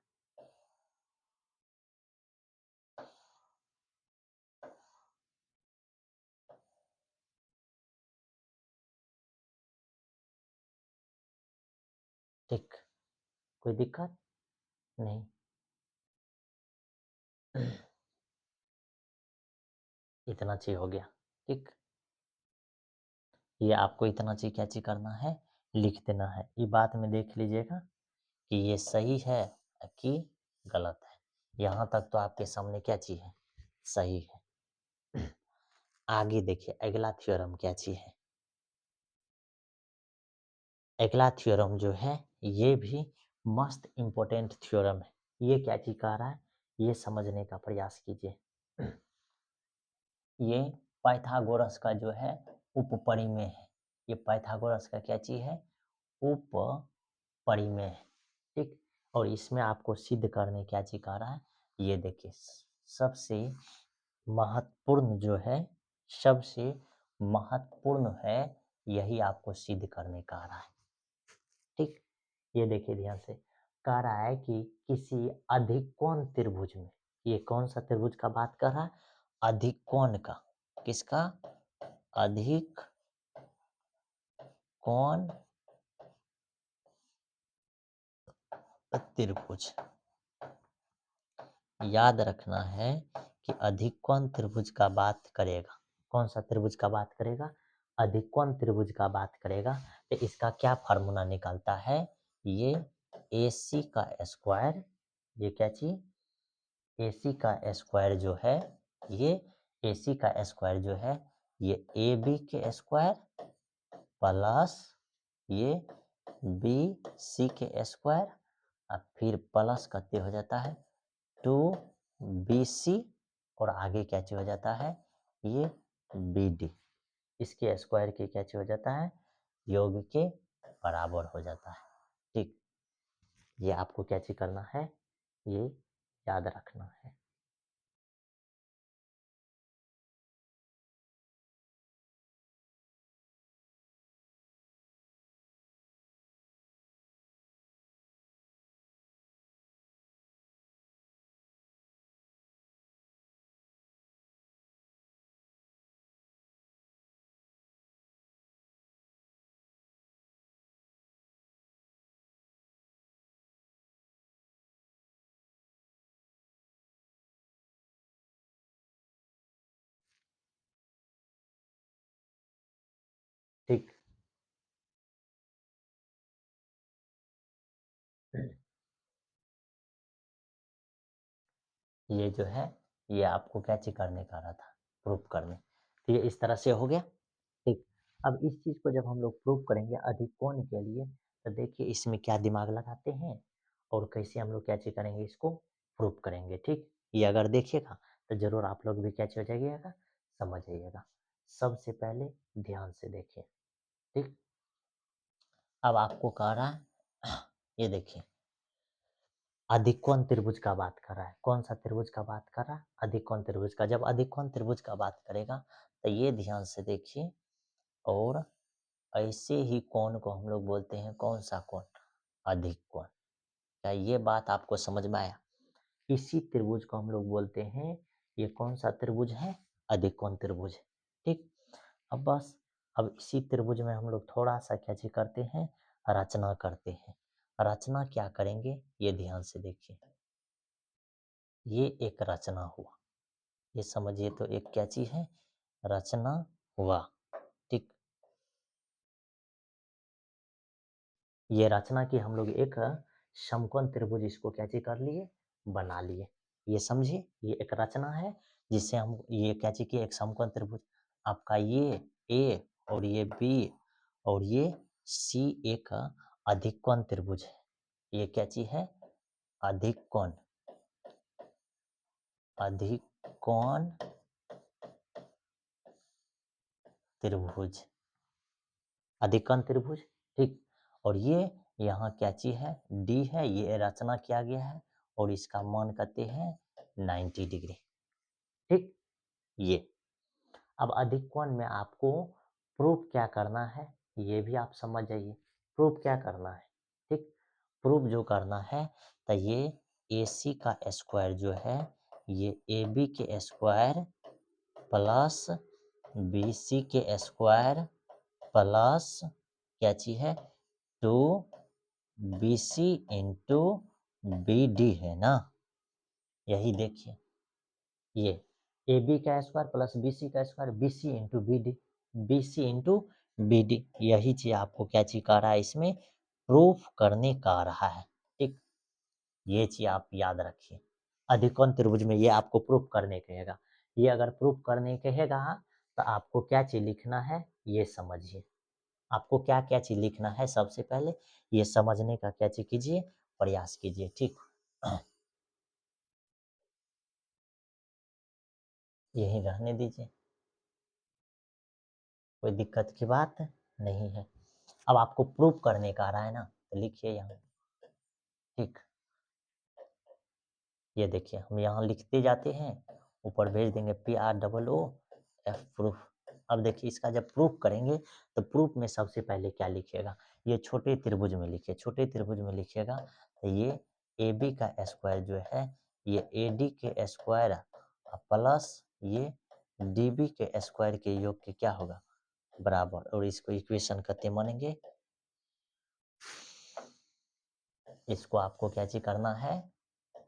ठीक, कोई दिक्कत नहीं। इतना चाहिए हो गया, ठीक। ये आपको इतना चाहिए क्या चाहिए करना है, लिख देना है। ये बात में देख लीजिएगा कि ये सही है कि गलत है। यहाँ तक तो आपके सामने क्या चीज है, सही है। आगे देखिए अगला थ्योरम क्या चीज है। अगला थ्योरम जो है ये भी मस्त इम्पोर्टेंट थ्योरम है। ये क्या चीज कह रहा है, ये समझने का प्रयास कीजिए। ये पाइथागोरस का जो है उपपरिमेय है। ये पाइथागोरस का क्या चीज है, उपपरिमेय है, ठीक। और इसमें आपको सिद्ध करने क्या चीज कह रहा है, ये देखिए सबसे महत्वपूर्ण जो है, सबसे महत्वपूर्ण है, यही आपको सिद्ध करने का रहा है, ठीक। ये देखिए ध्यान से कह रहा है कि किसी अधिक कोण त्रिभुज में, ये कौन सा त्रिभुज का बात कर रहा है, अधिक कोण का, किसका, अधिक कोण त्रिभुज। याद रखना है कि अधिक कोण त्रिभुज का बात करेगा, कौन सा त्रिभुज का बात करेगा, अधिक कोण त्रिभुज का बात करेगा। तो इसका क्या फार्मूला निकालता है, ये AC का स्क्वायर, ये क्या चीज, AC का स्क्वायर जो है, ये AC का स्क्वायर जो है, ये AB के स्क्वायर प्लस ये BC के स्क्वायर, और फिर प्लस करते हो जाता है 2BC, और आगे क्या चीज हो जाता है, ये BD, इसके स्क्वायर के क्या चीज हो जाता है, योग के बराबर हो जाता है, ठीक। ये आपको क्या चीज करना है, ये याद रखना है। ठीक, ये जो है ये आपको क्या चीज करने का रहा था, प्रूफ करने। तो ये इस तरह से हो गया, ठीक। अब इस चीज को जब हम लोग प्रूफ करेंगे अधिक कोण के लिए, तो देखिए इसमें क्या दिमाग लगाते हैं और कैसे हम लोग क्या चीज करेंगे, इसको प्रूफ करेंगे, ठीक। ये अगर देखिएगा तो जरूर आप लोग भी क्या चीज हो जाइएगा, समझ आइएगा। सबसे पहले ध्यान से देखिए, ठीक। अब आपको कह रहा है ये देखिए अधिक कोण त्रिभुज का बात कर रहा है, कौन सा त्रिभुज का बात कर रहा है, अधिक कोण त्रिभुज का। जब अधिक कोण त्रिभुज का बात करेगा तो ये ध्यान से देखिए, और ऐसे ही कोण को हम लोग बोलते हैं कौन सा कोण, अधिक कोण। क्या ये बात आपको समझ में आया, इसी त्रिभुज को हम लोग बोलते हैं, ये कौन सा त्रिभुज है, अधिक कोण त्रिभुज, ठीक। अब बस, अब इसी त्रिभुज में हम लोग थोड़ा सा क्या चीज करते हैं, रचना करते हैं। रचना क्या करेंगे, ये ध्यान से देखिए, ये एक रचना हुआ, ये समझिए तो एक क्या चीज है, रचना हुआ, ठीक। ये रचना की हम लोग एक समकोण त्रिभुज इसको क्या चीज कर लिए, बना लिए। ये समझिए ये एक रचना है जिससे हम ये क्या चीज की एक समकोण त्रिभुज, आपका ये A और ये B और ये C एक अधिक कोण त्रिभुज है। ये क्या चीज है, अधिक कोण, अधिक कोण त्रिभुज, अधिक कोण त्रिभुज, ठीक। और ये यहाँ क्या चीज है, डी है, ये रचना किया गया है और इसका मान कहते हैं 90 डिग्री, ठीक। ये अब अधिक कोण में आपको प्रूफ क्या करना है, ये भी आप समझ जाइए। प्रूफ क्या करना है, ठीक? प्रूफ जो करना है तो ये AC का स्क्वायर जो है ये AB के स्क्वायर प्लस BC के स्क्वायर प्लस क्या चीज है 2BC इंटू BD है ना। यही देखिए ये AB का स्क्वायर प्लस BC का square BC into BD, BC into BD, यही चीज आपको क्या चीज कह रहा है, इसमें प्रूफ करने का रहा है, ठीक? ये चीज आप याद रखिए। अधिकोण त्रिभुज में ये आपको प्रूफ करने कहेगा। ये अगर प्रूफ करने कहेगा तो आपको क्या चीज लिखना है ये समझिए। आपको क्या क्या चीज लिखना है, सबसे पहले ये समझने का क्या चीज कीजिए, प्रयास कीजिए, ठीक? यही रहने दीजिए, कोई दिक्कत की बात नहीं है। अब आपको प्रूफ करने का आ रहा है ना, तो लिखिए यहाँ, ठीक? ये देखिए हम यहाँ लिखते जाते हैं, ऊपर भेज देंगे PROOF प्रूफ। अब देखिए इसका जब प्रूफ करेंगे तो प्रूफ में सबसे पहले क्या लिखिएगा, ये छोटे त्रिभुज में लिखिए, छोटे त्रिभुज में लिखिएगा तो ये AB का स्क्वायर जो है ये AD के स्क्वायर प्लस ये DB के स्क्वायर के योग के क्या होगा बराबर, और इसको इक्वेशन कहते मानेंगे। इसको आपको क्या चीज करना है,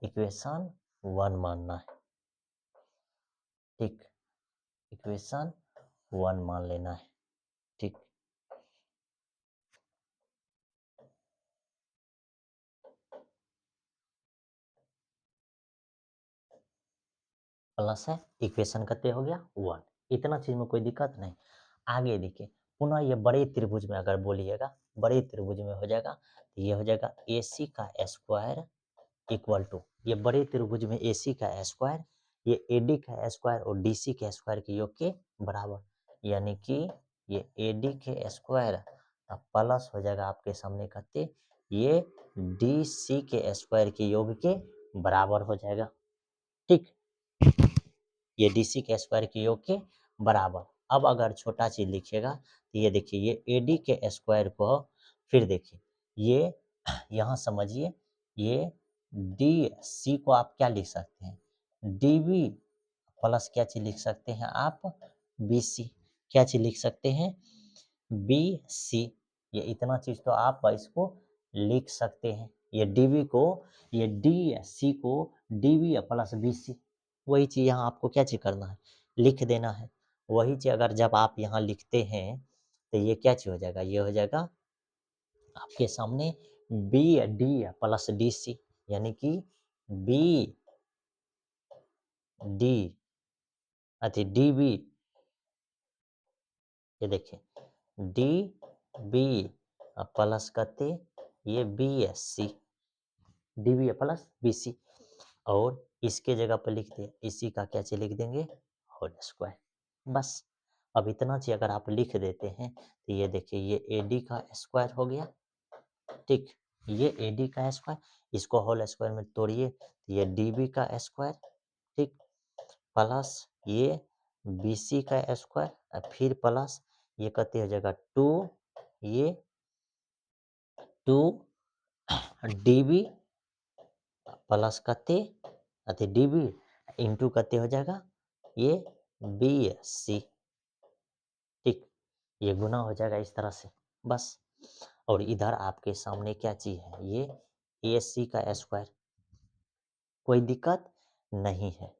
इक्वेशन 1 मानना है, ठीक? इक्वेशन 1 मान लेना है, ठीक? प्लस है इक्वेशन कितने हो गया 1, इतना चीज में कोई दिक्कत नहीं। आगे देखिए पुनः ये बड़े त्रिभुज में अगर बोलिएगा, बड़े त्रिभुज में हो जाएगा तो ये हो जाएगा AC का स्क्वायर इक्वल टू, ये बड़े त्रिभुज में AC का स्क्वायर ये AD का स्क्वायर और DC के स्क्वायर के योग के बराबर, यानी कि ये AD के स्क्वायर प्लस हो जाएगा आपके सामने कहते ये DC के स्क्वायर के योग के बराबर हो जाएगा, ठीक? ये DC के स्क्वायर के योग के बराबर। अब अगर छोटा चीज लिखिएगा तो ये देखिए ये AD के स्क्वायर को, फिर देखिए ये यहाँ समझिए ये DC को आप क्या लिख सकते हैं, DB प्लस क्या चीज लिख सकते हैं आप BC, क्या चीज लिख सकते हैं BC। ये इतना चीज तो आप इसको लिख सकते हैं, ये DB को, ये DC को DB प्लस BC, वही चीज यहाँ आपको क्या चीज करना है, लिख देना है। वही चीज अगर जब आप यहाँ लिखते हैं तो ये क्या चीज हो जाएगा, ये हो जाएगा आपके सामने BD प्लस DC, यानी कि BD DB, ये देखिए DB प्लस करते ये BC, DB प्लस BC, और इसके जगह पर लिख दे इसी का क्या चीज लिख देंगे होल स्क्वायर, बस। अब इतना चीज अगर आप लिख देते हैं तो ये देखिए ये AD का स्क्वायर हो गया, ठीक? ये AD का स्क्वायर, इसको होल स्क्वायर में तोड़िए तो ये DB का स्क्वायर, ठीक? प्लस ये BC का स्क्वायर और फिर प्लस ये कहते हो जाएगा 2 ये 2DB प्लस कहते अति DB इंटू कहते हो जाएगा ये BC, ठीक? ये गुना हो जाएगा इस तरह से, बस। और इधर आपके सामने क्या चीज है, ये AC का स्क्वायर, कोई दिक्कत नहीं है।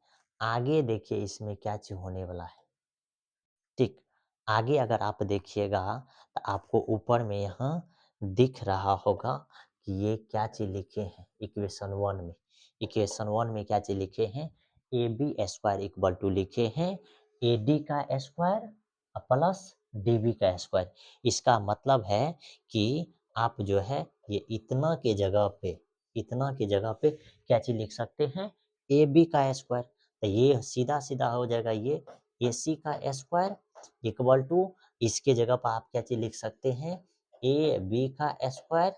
आगे देखिए इसमें क्या चीज होने वाला है, ठीक? आगे अगर आप देखिएगा तो आपको ऊपर में यहाँ दिख रहा होगा कि ये क्या चीज लिखे हैं इक्वेशन 1 में, इक्वेशन 1 में क्या चीज लिखे हैं AB स्क्वायर इक्वल टू लिखे हैं AD का स्क्वायर प्लस DB का स्क्वायर। इसका मतलब है कि आप जो है ये इतना के जगह पे, इतना के जगह पे क्या चीज लिख सकते हैं AB का स्क्वायर, तो ये सीधा सीधा हो जाएगा ये AC का स्क्वायर इक्वल टू, इसके जगह पर आप क्या चीज लिख सकते हैं AB का स्क्वायर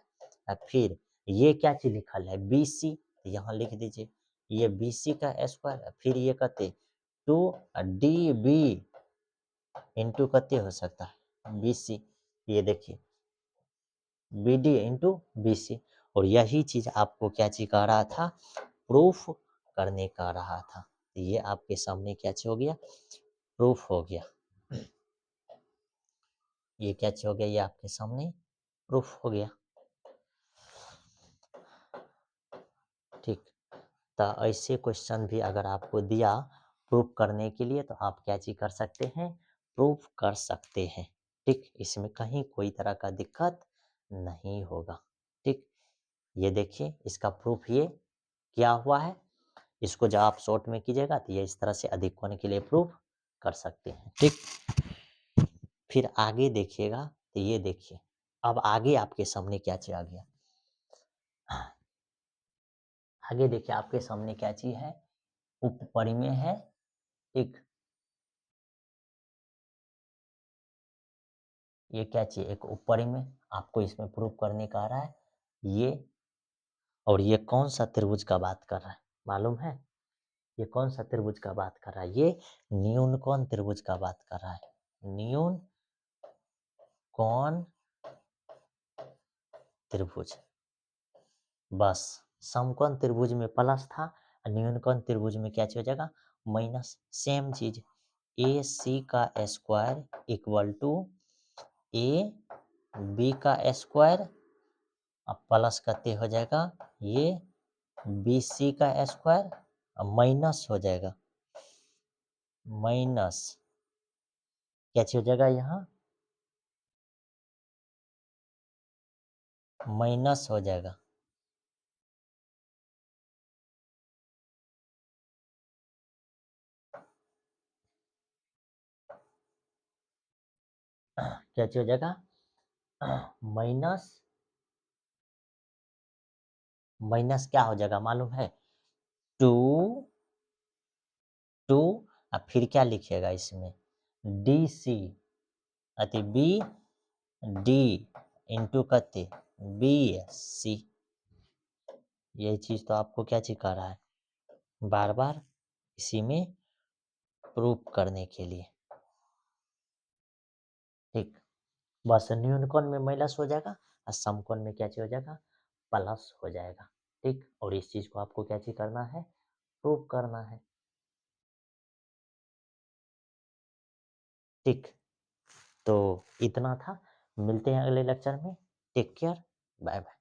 और फिर ये क्या चीज लिखल है BC, यहाँ लिख दीजिए ये BC का स्क्वायर, फिर ये कहते 2DB इंटू कहते हो सकता है BC, ये देखिए BD इंटू BC, और यही चीज आपको क्या चीज कह रहा था, प्रूफ करने का रहा था। तो ये आपके सामने क्या चीज हो गया, प्रूफ हो गया। ये क्या चीज हो गया, ये आपके सामने प्रूफ हो गया। ठीक, तो ऐसे क्वेश्चन भी अगर आपको दिया प्रूफ करने के लिए, तो आप क्या चीज कर सकते हैं, प्रूफ कर सकते हैं। ठीक, इसमें कहीं कोई तरह का दिक्कत नहीं होगा। ठीक, ये देखिए इसका प्रूफ ये क्या हुआ है, इसको जब आप शॉर्ट में कीजिएगा तो ये इस तरह से अधिक होने के लिए प्रूफ कर सकते हैं। ठीक, फिर आगे देखिएगा, तो ये देखिए अब आगे आपके सामने क्या चीज आ गया, आगे देखिए आपके सामने क्या चीज है, उपपरिमेय है। ठीक, ये क्या चाहिए, एक उपपरिमेय आपको इसमें प्रूफ करने का आ रहा है ये, और ये कौन सा त्रिभुज का बात कर रहा है मालूम है, ये कौन सा त्रिभुज का बात कर रहा है, ये न्यून कोण त्रिभुज का बात कर रहा है, न्यून कोण त्रिभुज। बस समकोण त्रिभुज में प्लस था, और न्यून कोण त्रिभुज में क्या हो जाएगा, माइनस। सेम चीज ए सी का square equal to A B का स्क्वायर, अब प्लस करते हो जाएगा ये बी सी का स्क्वायर, अब माइनस हो जाएगा, माइनस क्या हो जाएगा यहाँ, माइनस हो जाएगा। क्या हो जाएगा, माइनस, माइनस क्या हो जाएगा मालूम है, टू, टू, अब फिर क्या लिखिएगा इसमें, डी सी अति बी डी इंटू कते बी सी। यही चीज तो आपको क्या सिखा रहा है, बार बार इसी में प्रूफ करने के लिए। ठीक, बस न्यून कोण में माइनस हो जाएगा और समकोण में क्या चीज हो जाएगा, प्लस हो जाएगा। ठीक, और इस चीज को आपको क्या चीज करना है, प्रूफ करना है। ठीक, तो इतना था, मिलते हैं अगले लेक्चर में, टेक केयर, बाय बाय।